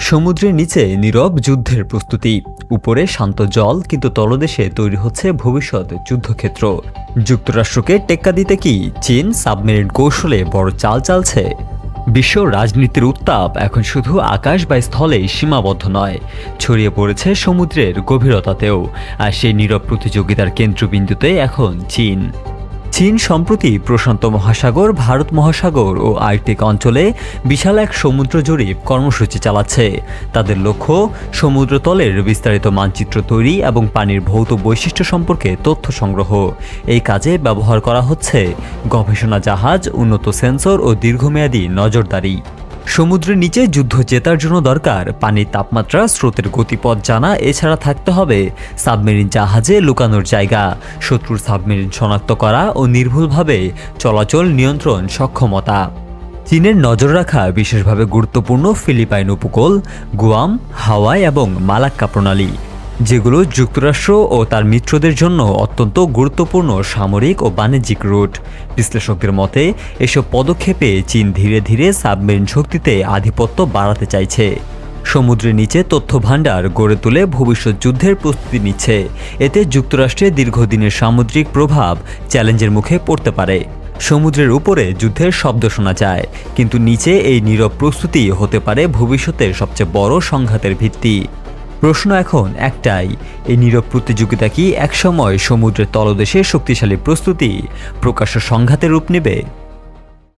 সমুদ্রের নিচে নীরব যুদ্ধের প্রস্তুতি। উপরে শান্ত জল, কিন্তু তলদেশে তৈরি হচ্ছে ভবিষ্যৎ যুদ্ধক্ষেত্র। যুক্তরাষ্ট্রকে টেক্কা দিতে কি চীন সাবমেরিন কৌশলে বড় চাল চালছে? বিশ্ব রাজনীতির উত্তাপ এখন শুধু আকাশ বা স্থলেই সীমাবদ্ধ নয়, ছড়িয়ে পড়েছে সমুদ্রের গভীরতাতেও। আর সেই নীরব প্রতিযোগিতার কেন্দ্রবিন্দুতে এখন চীন। চীন সম্প্রতি প্রশান্ত মহাসাগর, ভারত মহাসাগর ও আর্কটিক অঞ্চলে বিশাল এক সমুদ্র জরিপ কর্মসূচি চালাচ্ছে। তাদের লক্ষ্য সমুদ্রতলের বিস্তারিত মানচিত্র তৈরি এবং পানির ভৌত বৈশিষ্ট্য সম্পর্কে তথ্য সংগ্রহ। এই কাজে ব্যবহার করা হচ্ছে গবেষণা জাহাজ, উন্নত সেন্সর ও দীর্ঘমেয়াদী নজরদারি। সমুদ্রের নিচে যুদ্ধ জেতার জন্য দরকার পানির তাপমাত্রা, স্রোতের গতিপথ জানা, এছাড়া থাকতে হবে সাবমেরিন জাহাজে লুকানোর জায়গা, শত্রুর সাবমেরিন শনাক্ত করা ও নির্ভুলভাবে চলাচল নিয়ন্ত্রণ সক্ষমতা। চীনের নজর রাখা বিশেষভাবে গুরুত্বপূর্ণ ফিলিপাইন উপকূল, গুয়াম, হাওয়াই এবং মালাক্কা প্রণালী, যেগুলো যুক্তরাষ্ট্র ও তার মিত্রদের জন্য অত্যন্ত গুরুত্বপূর্ণ সামরিক ও বাণিজ্যিক রুট। বিশ্লেষকদের মতে এসব পদক্ষেপে চীন ধীরে ধীরে সাবমেরিন শক্তিতে আধিপত্য বাড়াতে চাইছে। সমুদ্রের নিচে তথ্য ভাণ্ডার গড়ে তুলে ভবিষ্যৎ যুদ্ধের প্রস্তুতি নিচ্ছে। এতে যুক্তরাষ্ট্রের দীর্ঘদিনের সামুদ্রিক প্রভাব চ্যালেঞ্জের মুখে পড়তে পারে। সমুদ্রের উপরে যুদ্ধের শব্দ শোনা যায়, কিন্তু নিচে এই নীরব প্রস্তুতি হতে পারে ভবিষ্যতের সবচেয়ে বড় সংঘাতের ভিত্তি। প্রশ্ন এখন একটাই, এই নীরব প্রতিযোগিতা কি একসময় সমুদ্রের তলদেশে শক্তিশালী প্রস্তুতি, প্রকাশ্য সংঘাতের রূপ নেবে?